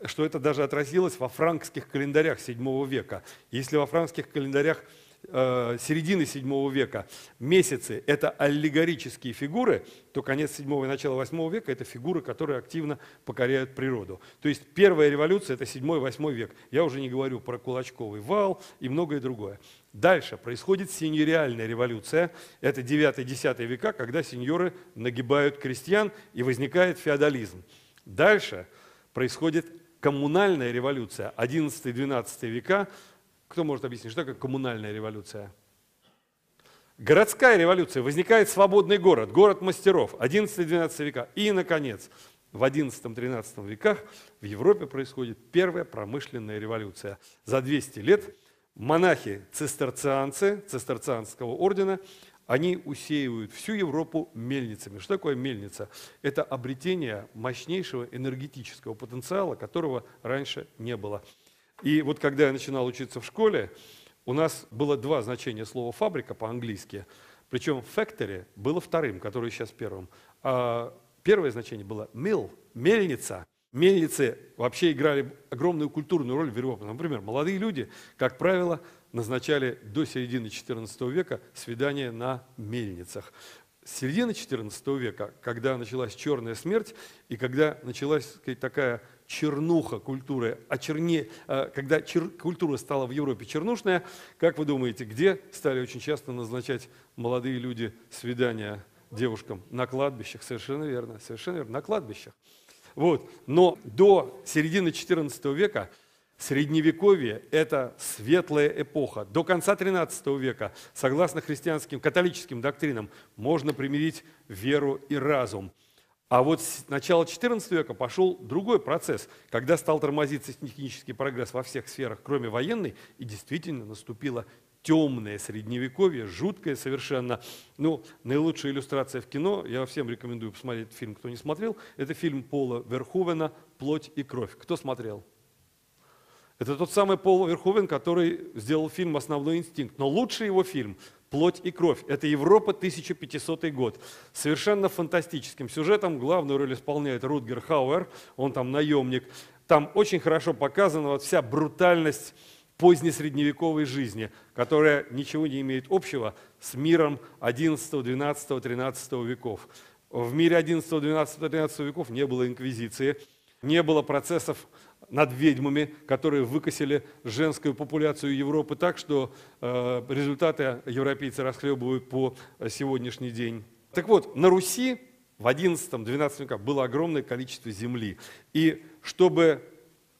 что это даже отразилось во франкских календарях VII века. Если во франкских календарях середины VII века месяцы – это аллегорические фигуры, то конец VII и начало VIII века – это фигуры, которые активно покоряют природу. То есть первая революция – это VII-VIII век. Я уже не говорю про кулачковый вал и многое другое. Дальше происходит сеньориальная революция. Это IX-X века, когда сеньоры нагибают крестьян и возникает феодализм. Дальше происходит коммунальная революция. XI-XII века. Кто может объяснить, что такое коммунальная революция? Городская революция. Возникает свободный город, город мастеров. XI-XII века. И, наконец, в XI-XIII веках в Европе происходит первая промышленная революция. За 200 лет монахи-цистерцианцы, цистерцианского ордена, они усеивают всю Европу мельницами. Что такое мельница? Это обретение мощнейшего энергетического потенциала, которого раньше не было. И вот когда я начинал учиться в школе, у нас было два значения слова «фабрика» по-английски. Причем factory было вторым, которое сейчас первым. А первое значение было mill, мельница. Мельницы вообще играли огромную культурную роль в Европе. Например, молодые люди, как правило, назначали до середины XIV века свидания на мельницах. С середины XIV века, когда началась черная смерть, и когда началась, так сказать, такая чернуха культуры, когда культура стала в Европе чернушная, как вы думаете, где стали очень часто назначать молодые люди свидания девушкам? На кладбищах, совершенно верно, на кладбищах. Вот. Но до середины XIV века Средневековье – это светлая эпоха. До конца XIII века, согласно христианским, католическим доктринам, можно примирить веру и разум. А вот с начала XIV века пошел другой процесс, когда стал тормозиться технический прогресс во всех сферах, кроме военной, и действительно наступило темное средневековье, жуткое совершенно. Ну, наилучшая иллюстрация в кино, я всем рекомендую посмотреть этот фильм, кто не смотрел, это фильм Пола Верховена «Плоть и кровь». Кто смотрел? Это тот самый Пол Верховен, который сделал фильм «Основной инстинкт». Но лучший его фильм «Плоть и кровь». Это Европа, 1500 год. Совершенно фантастическим сюжетом. Главную роль исполняет Рутгер Хауэр, он там наемник. Там очень хорошо показана вот вся брутальность позднесредневековой жизни, которая ничего не имеет общего с миром 11, 12, 13 веков. В мире 11, 12, 13 веков не было инквизиции, не было процессов над ведьмами, которые выкосили женскую популяцию Европы так, что результаты европейцы расхлебывают по сегодняшний день. Так вот, на Руси в 11-12 веках было огромное количество земли. И чтобы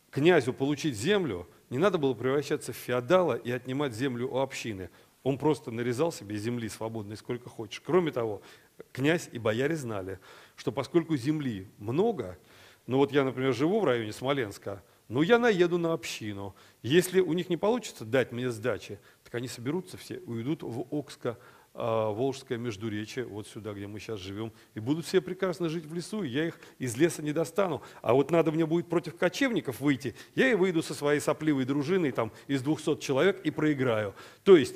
князю получить землю, не надо было превращаться в феодала и отнимать землю у общины. Он просто нарезал себе земли свободной сколько хочешь. Кроме того, князь и бояре знали, что поскольку земли много, ну вот я, например, живу в районе Смоленска, но я наеду на общину. Если у них не получится дать мне сдачи, так они соберутся все, уйдут в Окско-Волжское междуречье, вот сюда, где мы сейчас живем, и будут все прекрасно жить в лесу, и я их из леса не достану. А вот надо мне будет против кочевников выйти, я и выйду со своей сопливой дружиной там, из 200 человек и проиграю. То есть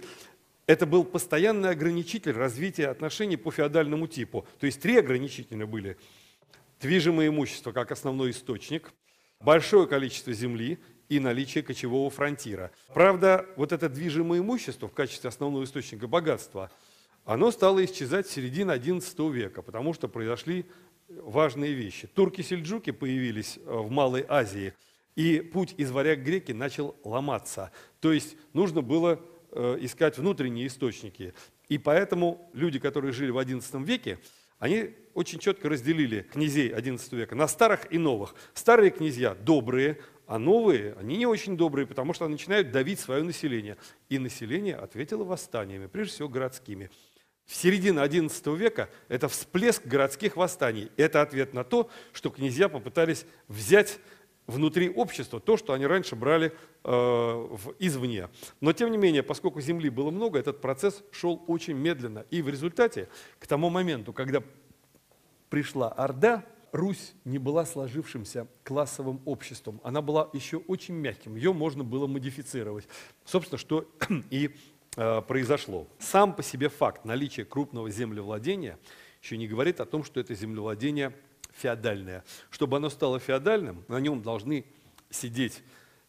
это был постоянный ограничитель развития отношений по феодальному типу. То есть три ограничителя были. Движимое имущество как основной источник, большое количество земли и наличие кочевого фронтира. Правда, вот это движимое имущество в качестве основного источника богатства, оно стало исчезать с середины XI века, потому что произошли важные вещи. Турки-сельджуки появились в Малой Азии, и путь из варяг греки начал ломаться. То есть нужно было искать внутренние источники. И поэтому люди, которые жили в XI веке, они очень четко разделили князей XI века на старых и новых. Старые князья добрые, а новые, они не очень добрые, потому что начинают давить свое население. И население ответило восстаниями, прежде всего городскими. В середине XI века это всплеск городских восстаний. Это ответ на то, что князья попытались взять внутри общества то, что они раньше брали извне. Но тем не менее, поскольку земли было много, этот процесс шел очень медленно. И в результате, к тому моменту, когда пришла Орда, Русь не была сложившимся классовым обществом. Она была еще очень мягким, ее можно было модифицировать. Собственно, что и произошло. Сам по себе факт наличия крупного землевладения еще не говорит о том, что это землевладение феодальное. Чтобы оно стало феодальным, на нем должны сидеть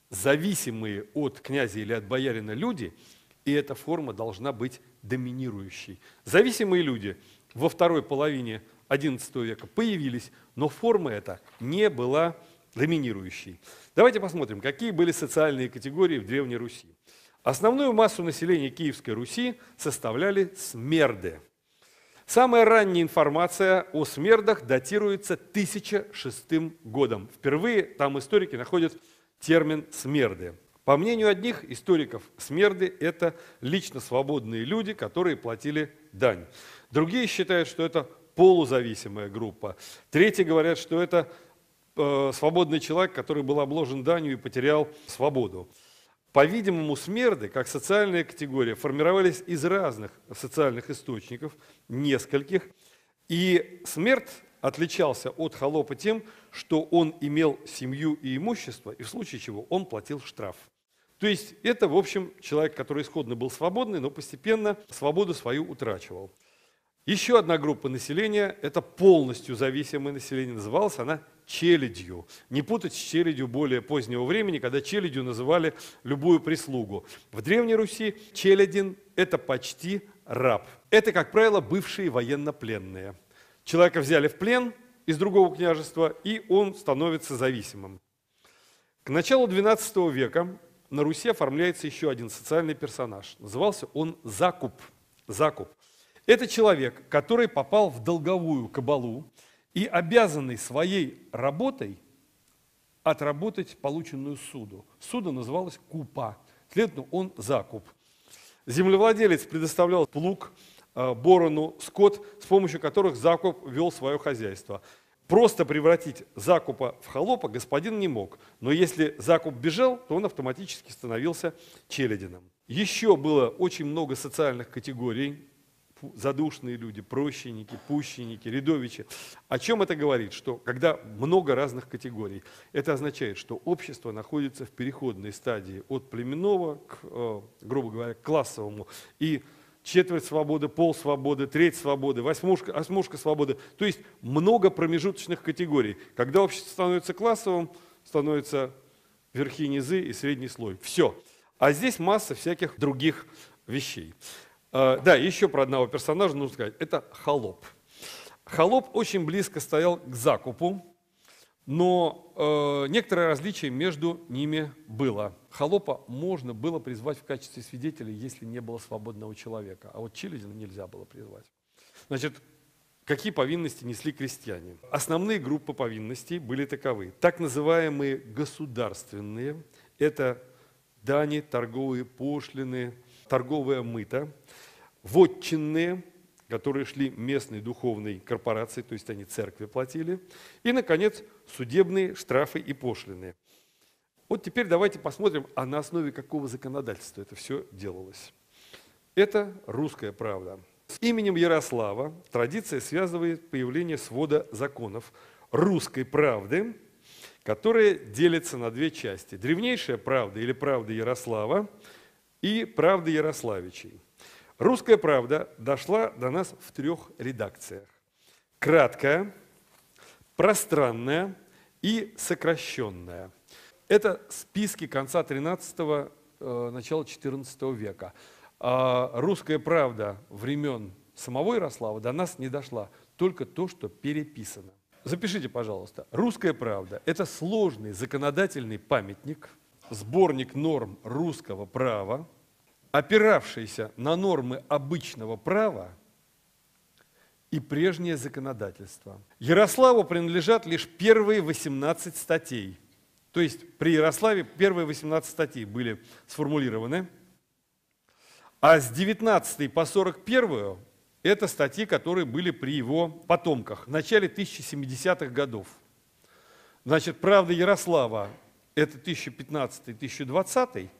зависимые от князя или от боярина люди, и эта форма должна быть доминирующей. Зависимые люди во второй половине XI века появились, но форма эта не была доминирующей. Давайте посмотрим, какие были социальные категории в Древней Руси. Основную массу населения Киевской Руси составляли смерды. Самая ранняя информация о смердах датируется 1006 годом. Впервые там историки находят термин «смерды». По мнению одних историков, смерды – это лично свободные люди, которые платили дань. Другие считают, что это полузависимая группа. Третьи говорят, что это свободный человек, который был обложен данью и потерял свободу. По-видимому, смерды, как социальная категория, формировались из разных социальных источников, нескольких. И смерть отличался от холопа тем, что он имел семью и имущество, и в случае чего он платил штраф. То есть это, в общем, человек, который исходно был свободный, но постепенно свободу свою утрачивал. Еще одна группа населения – это полностью зависимое население. Называлась она челядью. Не путать с челядью более позднего времени, когда челядью называли любую прислугу. В Древней Руси челядин – это почти раб. Это, как правило, бывшие военнопленные. Человека взяли в плен из другого княжества, и он становится зависимым. К началу XII века на Руси оформляется еще один социальный персонаж. Назывался он Закуп. Закуп. Это человек, который попал в долговую кабалу и обязанный своей работой отработать полученную суду. Суда называлась купа, следовательно, он закуп. Землевладелец предоставлял плуг, борону, скот, с помощью которых закуп вел свое хозяйство. Просто превратить закупа в холопа господин не мог, но если закуп бежал, то он автоматически становился челядином. Еще было очень много социальных категорий. Задушные люди, прощенники, пущенники, рядовичи. О чем это говорит? Что когда много разных категорий, это означает, что общество находится в переходной стадии от племенного к, грубо говоря, классовому. И четверть свободы, пол свободы, треть свободы, осьмушка свободы. То есть много промежуточных категорий. Когда общество становится классовым, становятся верхи, низы и средний слой. Все. А здесь масса всяких других вещей. Да, еще про одного персонажа нужно сказать. Это холоп. Холоп очень близко стоял к закупу, но некоторое различие между ними было. Холопа можно было призвать в качестве свидетеля, если не было свободного человека, а вот челядина нельзя было призвать. Значит, какие повинности несли крестьяне? Основные группы повинностей были таковы. Так называемые государственные, это дани, торговые пошлины, торговое мыто, вотчинные, которые шли местной духовной корпорации, то есть они церкви платили, и, наконец, судебные штрафы и пошлины. Вот теперь давайте посмотрим, а на основе какого законодательства это все делалось. Это русская правда. С именем Ярослава традиция связывает появление свода законов русской правды, которая делится на две части. Древнейшая правда или правда Ярослава и правда Ярославичей. Русская правда дошла до нас в 3 редакциях. Краткая, пространная и сокращенная. Это списки конца XIII, начала XIV века. А русская правда времен самого Ярослава до нас не дошла, только то, что переписано. Запишите, пожалуйста. Русская правда – это сложный законодательный памятник, сборник норм русского права, опиравшийся на нормы обычного права и прежнее законодательство. Ярославу принадлежат лишь первые 18 статей. То есть при Ярославе первые 18 статей были сформулированы, а с 19 по 41 это статьи, которые были при его потомках в начале 1070-х годов. Значит, правда Ярослава – это 1015-1020,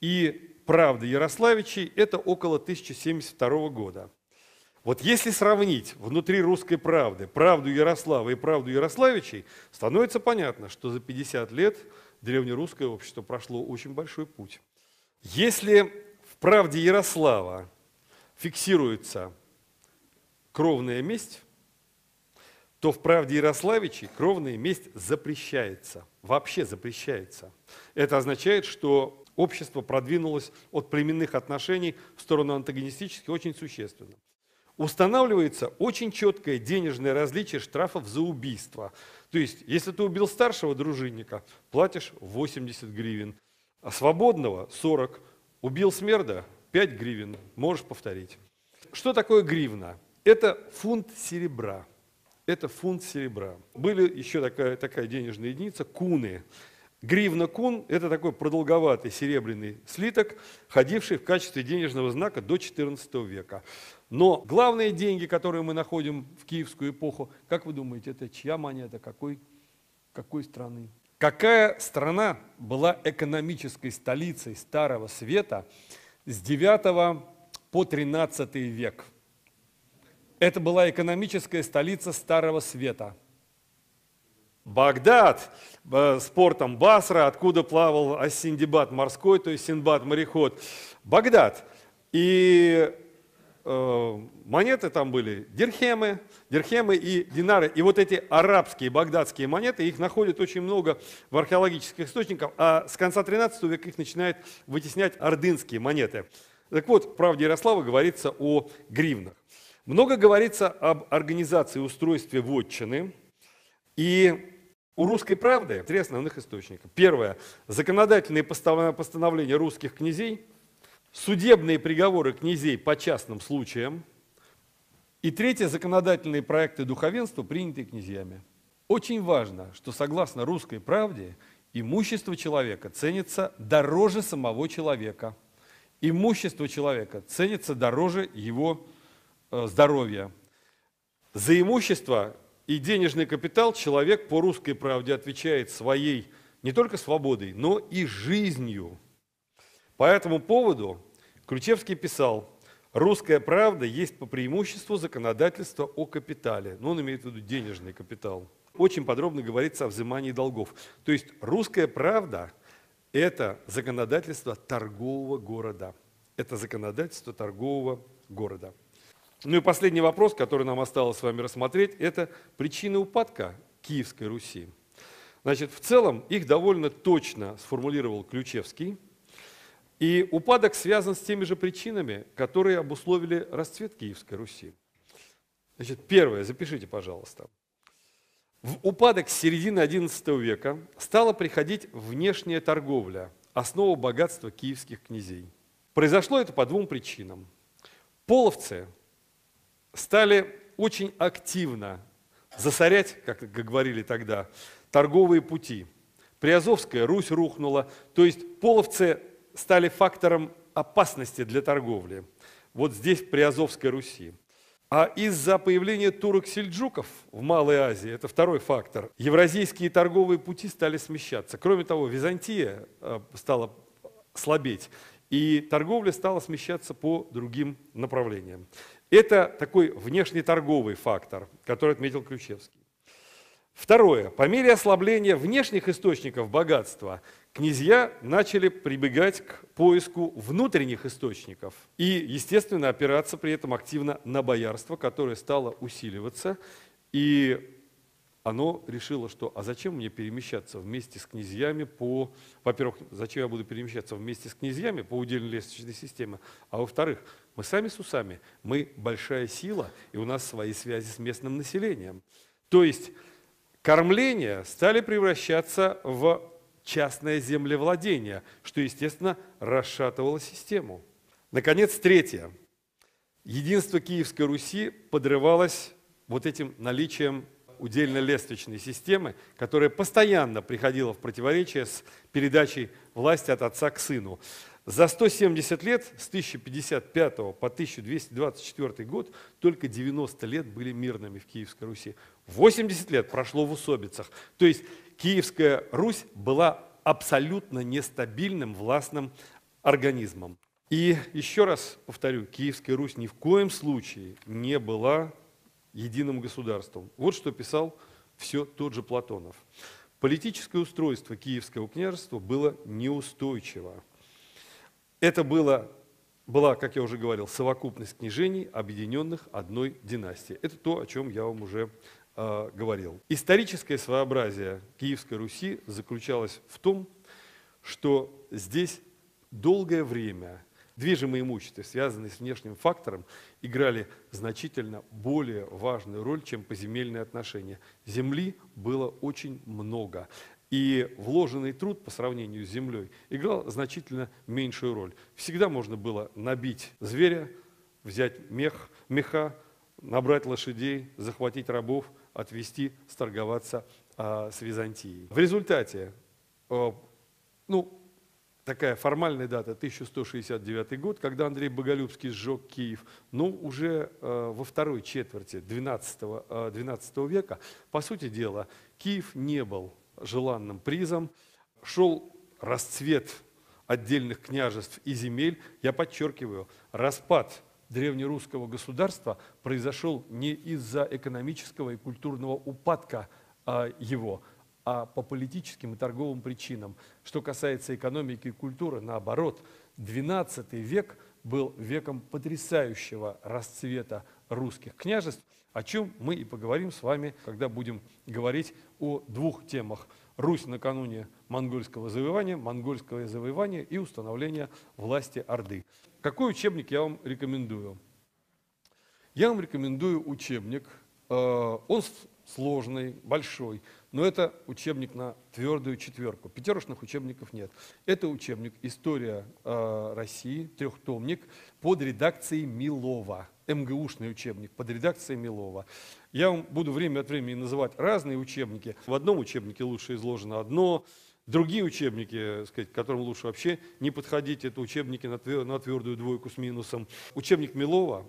и правда Ярославичей – это около 1072 года. Вот если сравнить внутри русской правды правду Ярослава и правду Ярославичей, становится понятно, что за 50 лет древнерусское общество прошло очень большой путь. Если в правде Ярослава фиксируется кровная месть, то в правде Ярославичей кровная месть запрещается, вообще запрещается. Это означает, что общество продвинулось от племенных отношений в сторону антагонистических очень существенно. Устанавливается очень четкое денежное различие штрафов за убийство. То есть, если ты убил старшего дружинника, платишь 80 гривен, а свободного 40, убил смерда 5 гривен, можешь повторить. Что такое гривна? Это фунт серебра. Это фунт серебра. Были еще такая денежная единица – куны. Гривна-кун – это такой продолговатый серебряный слиток, ходивший в качестве денежного знака до XIV века. Но главные деньги, которые мы находим в киевскую эпоху, как вы думаете, это чья монета, какой страны? Какая страна была экономической столицей Старого Света с 9 по 13 век? Это была экономическая столица Старого Света. Багдад, с портом Басра, откуда плавал Ас-Синдбад морской, то есть Синдбад мореход. Багдад. И монеты там были дирхемы и динары. И вот эти арабские, багдадские монеты, их находят очень много в археологических источниках, а с конца 13 века их начинают вытеснять ордынские монеты. Так вот, в «Правде Ярослава» говорится о гривнах. Много говорится об организации и устройстве вотчины. И у «Русской правды» три основных источника. Первое – законодательные постановления русских князей, судебные приговоры князей по частным случаям. И третье – законодательные проекты духовенства, принятые князьями. Очень важно, что согласно «Русской правде» имущество человека ценится дороже самого человека. Имущество человека ценится дороже его здоровья. За имущество и денежный капитал человек по «Русской правде» отвечает своей не только свободой, но и жизнью. По этому поводу Ключевский писал: «Русская правда есть по преимуществу законодательство о капитале». Но он имеет в виду денежный капитал. Очень подробно говорится о взимании долгов. То есть «Русская правда» – это законодательство торгового города. Это законодательство торгового города. Ну и последний вопрос, который нам осталось с вами рассмотреть, это причины упадка Киевской Руси. Значит, в целом их довольно точно сформулировал Ключевский. И упадок связан с теми же причинами, которые обусловили расцвет Киевской Руси. Значит, первое, запишите, пожалуйста. В упадок с середины XI века стала приходить внешняя торговля, основа богатства киевских князей. Произошло это по двум причинам. Половцы стали очень активно засорять, как говорили тогда, торговые пути. Приазовская Русь рухнула, то есть половцы стали фактором опасности для торговли. Вот здесь, в Приазовской Руси. А из-за появления турок-сельджуков в Малой Азии, это второй фактор, евразийские торговые пути стали смещаться. Кроме того, Византия стала слабеть, и торговля стала смещаться по другим направлениям. Это такой внешнеторговый фактор, который отметил Ключевский. Второе. По мере ослабления внешних источников богатства князья начали прибегать к поиску внутренних источников и, естественно, опираться при этом активно на боярство, которое стало усиливаться. И оно решило, что а зачем мне перемещаться вместе с князьями по… Во-первых, зачем я буду перемещаться вместе с князьями по удельной лестничной системе, а во-вторых, мы сами с усами, мы большая сила, и у нас свои связи с местным населением. То есть кормления стали превращаться в частное землевладение, что, естественно, расшатывало систему. Наконец, третье. Единство Киевской Руси подрывалось вот этим наличием удельно-лествичной системы, которая постоянно приходила в противоречие с передачей власти от отца к сыну. За 170 лет, с 1055 по 1224 год, только 90 лет были мирными в Киевской Руси. 80 лет прошло в усобицах. То есть Киевская Русь была абсолютно нестабильным властным организмом. И еще раз повторю, Киевская Русь ни в коем случае не была единым государством. Вот что писал все тот же Платонов. Политическое устройство Киевского княжества было неустойчиво. Это была, как я уже говорил, совокупность княжений, объединенных одной династией. Это то, о чем я вам уже говорил. Историческое своеобразие Киевской Руси заключалось в том, что здесь долгое время движимое имущество, связанное с внешним фактором, играли значительно более важную роль, чем поземельные отношения. Земли было очень много, и вложенный труд по сравнению с землей играл значительно меньшую роль. Всегда можно было набить зверя, взять меха, набрать лошадей, захватить рабов, отвезти, сторговаться с Византией. В результате, такая формальная дата, 1169 год, когда Андрей Боголюбский сжег Киев, но уже во второй четверти XII века, по сути дела, Киев не был желанным призом, шел расцвет отдельных княжеств и земель. Я подчеркиваю, распад древнерусского государства произошел не из-за экономического и культурного упадка его, а по политическим и торговым причинам. Что касается экономики и культуры, наоборот, XII век был веком потрясающего расцвета русских княжеств, о чем мы и поговорим с вами, когда будем говорить о двух темах: Русь накануне монгольского завоевания и установления власти Орды. Какой учебник я вам рекомендую? Я вам рекомендую учебник, он сложный, большой, но это учебник на твердую четверку. Пятерочных учебников нет. Это учебник «История России», трехтомник, под редакцией Милова. МГУшный учебник под редакцией Милова. Я вам буду время от времени называть разные учебники. В одном учебнике лучше изложено одно, другие учебники, сказать, к которым лучше вообще не подходить, это учебники на твердую двойку с минусом. Учебник Милова,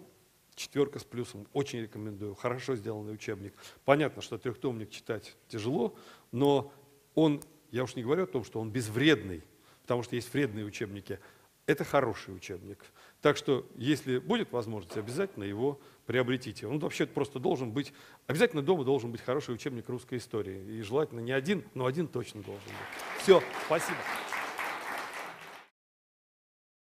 4 с плюсом, очень рекомендую, хорошо сделанный учебник. Понятно, что трехтомник читать тяжело, но он, я уж не говорю о том, что он безвредный, потому что есть вредные учебники. Это хороший учебник. Так что, если будет возможность, обязательно его приобретите. Он вообще просто должен быть, обязательно дома должен быть хороший учебник русской истории. И желательно не один, но один точно должен быть. Все, спасибо.